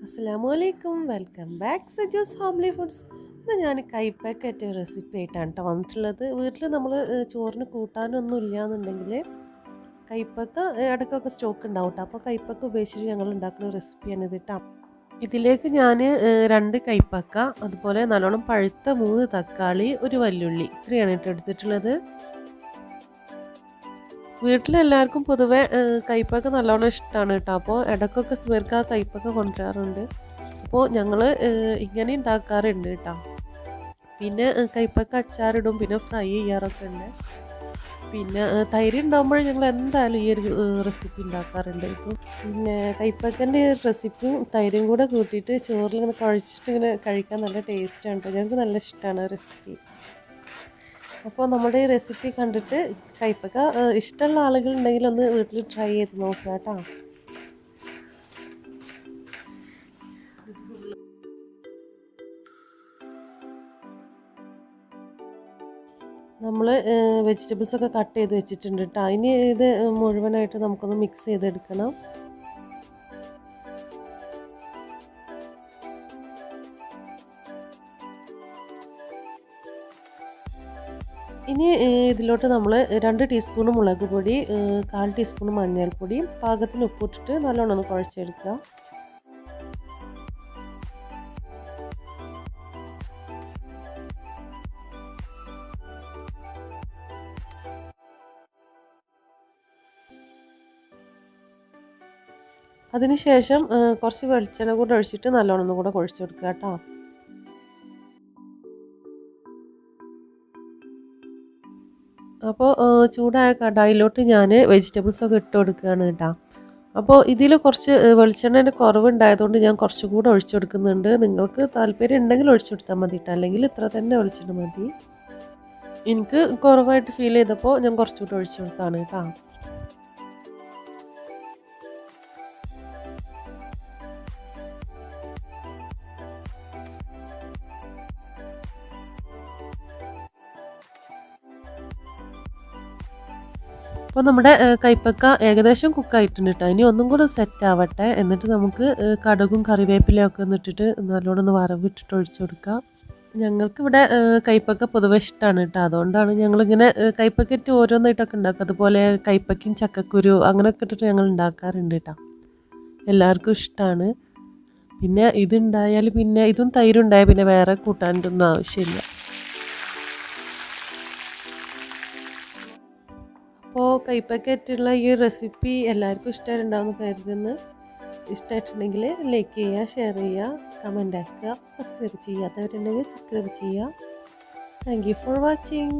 അസ്സലാമലൈക്കും welcome back Saju's homely foods. ഇന്ന് ഞാൻ കൈപ്പക്കായിട്ട് റെസിപ്പി ആയിട്ടാണ് കേട്ടോ വന്നിട്ടുള്ളത്. വീട്ടിൽ നമ്മൾ ചോറിന് കൂട്ടാനൊന്നും ഇല്ലയെന്നുണ്ടെങ്കിൽ കൈപ്പക്ക ഇടയ്ക്കൊക്കെ സ്റ്റോക്ക് ഉണ്ടാവും കേട്ടോ. അപ്പോൾ കൈപ്പക്ക ഉപയോഗിച്ചിട്ട് ഞങ്ങൾ ഉണ്ടാക്കുന്ന റെസിപ്പിയാണ് ഇത് കേട്ടോ. ഇതിലേക്ക് ഞാൻ 2 കൈപ്പക്ക, അതുപോലെ നല്ലോണം പഴുത്ത 3 തക്കാളി, ഒരു വല്യുള്ളി, ഇത്രയാണ് കേട്ടോ എടുത്തിട്ടുള്ളത്. വീട്ടിലെല്ലാവർക്കും പൊതുവെ കൈപ്പക്ക നല്ലോണം ഇഷ്ടമാണ് കേട്ടോ. അപ്പോൾ ഇടയ്ക്കൊക്കെ ഇവർക്ക് ആ കൈപ്പക്ക കൊണ്ടുവരാറുണ്ട്. അപ്പോൾ ഞങ്ങൾ ഇങ്ങനെ ഉണ്ടാക്കാറുണ്ട് കേട്ടോ. പിന്നെ കൈപ്പക്ക അച്ചാറിടും, പിന്നെ ഫ്രൈ ചെയ്യാറൊക്കെ ഉണ്ട്. പിന്നെ തൈര് ഉണ്ടാകുമ്പോൾ ഞങ്ങൾ എന്തായാലും ഈ ഒരു റെസിപ്പി ഉണ്ടാക്കാറുണ്ട്. ഇപ്പോൾ പിന്നെ കൈപ്പക്കൻ്റെ റെസിപ്പിയും തൈരും കൂടെ കൂട്ടിയിട്ട് ചോറിൽ ഇങ്ങനെ കുഴച്ചിട്ട് ഇങ്ങനെ കഴിക്കാൻ നല്ല ടേസ്റ്റാണ് കേട്ടോ. ഞങ്ങൾക്ക് നല്ല ഇഷ്ടമാണ് റെസിപ്പി. അപ്പോൾ നമ്മുടെ ഈ റെസിപ്പി കണ്ടിട്ട് കൈപ്പക്ക ഇഷ്ടമുള്ള ആളുകളുണ്ടെങ്കിൽ ഒന്ന് വീട്ടിൽ ട്രൈ ചെയ്ത് നോക്കുക കേട്ടോ. നമ്മൾ വെജിറ്റബിൾസൊക്കെ കട്ട് ചെയ്ത് വെച്ചിട്ടുണ്ട് കേട്ടോ. ഇനി ഇത് മുഴുവനായിട്ട് നമുക്കൊന്ന് മിക്സ് ചെയ്തെടുക്കണം. ഇനി ഇതിലോട്ട് നമ്മൾ 2 ടീസ്പൂൺ മുളക് പൊടി, 1/4 ടീസ്പൂൺ മഞ്ഞൾപ്പൊടി, പാകത്തിന് ഉപ്പിട്ടിട്ട് നല്ലോണം ഒന്ന് കുഴച്ചെടുക്കുക. അതിനുശേഷം കുറച്ച് വെളിച്ചെണ്ണ കൂടെ ഒഴിച്ചിട്ട് നല്ലോണം ഒന്നും കൂടെ കുഴച്ചെടുക്കുക കേട്ടോ. അപ്പോൾ ചൂടായ കടായിലോട്ട് ഞാൻ വെജിറ്റബിൾസൊക്കെ ഇട്ട് കൊടുക്കുകയാണ് കേട്ടോ. അപ്പോൾ ഇതിൽ കുറച്ച് വെളിച്ചെണ്ണേൻ്റെ കുറവുണ്ടായതുകൊണ്ട് ഞാൻ കുറച്ചുകൂടെ ഒഴിച്ചു കൊടുക്കുന്നുണ്ട്. നിങ്ങൾക്ക് താല്പര്യം ഉണ്ടെങ്കിൽ ഒഴിച്ചു കൊടുത്താൽ മതി കേട്ടോ, അല്ലെങ്കിൽ ഇത്ര തന്നെ ഒഴിച്ചിട്ട് മതി. എനിക്ക് കുറവായിട്ട് ഫീൽ ചെയ്തപ്പോൾ ഞാൻ കുറച്ചുകൂടെ ഒഴിച്ചു കൊടുത്താണ് കേട്ടോ. അപ്പോൾ നമ്മുടെ കൈപ്പക്ക ഏകദേശം കുക്കായിട്ടുണ്ട് കേട്ടോ. ഇനി ഒന്നും കൂടെ സെറ്റ് ആവട്ടെ. എന്നിട്ട് നമുക്ക് കടുകും കറിവേപ്പിലയൊക്കെ ഒന്നിട്ടിട്ട് നല്ലോണം ഒന്ന് വറവിട്ടിട്ട് ഒഴിച്ചു കൊടുക്കാം. ഞങ്ങൾക്കിവിടെ കൈപ്പക്ക പൊതുവെ ഇഷ്ടമാണ് കേട്ടോ. അതുകൊണ്ടാണ് ഞങ്ങളിങ്ങനെ കൈപ്പക്കറ്റ് ഓരോന്നായിട്ടൊക്കെ ഉണ്ടാക്കുക. അതുപോലെ കൈപ്പക്കയും ചക്കക്കുരു അങ്ങനെയൊക്കെ ഇട്ടിട്ട് ഞങ്ങൾ ഉണ്ടാക്കാറുണ്ട് കേട്ടോ. എല്ലാവർക്കും ഇഷ്ടമാണ്. പിന്നെ ഇതുണ്ടായാൽ പിന്നെ ഇതും തൈരുണ്ടായാൽ പിന്നെ വേറെ കൂട്ടാനൊന്നും ആവശ്യമില്ല. അപ്പോൾ കൈപ്പക്കായിട്ടുള്ള ഈ റെസിപ്പി എല്ലാവർക്കും ഇഷ്ടമായിട്ടുണ്ടാവുമെന്ന് കരുതുന്നു. ഇഷ്ടമായിട്ടുണ്ടെങ്കിൽ ലൈക്ക് ചെയ്യുക, ഷെയർ ചെയ്യുക, കമൻ്റ് ആക്കുക, സബ്സ്ക്രൈബ് ചെയ്യാത്തവരുണ്ടെങ്കിൽ സബ്സ്ക്രൈബ് ചെയ്യുക. Thank you for watching.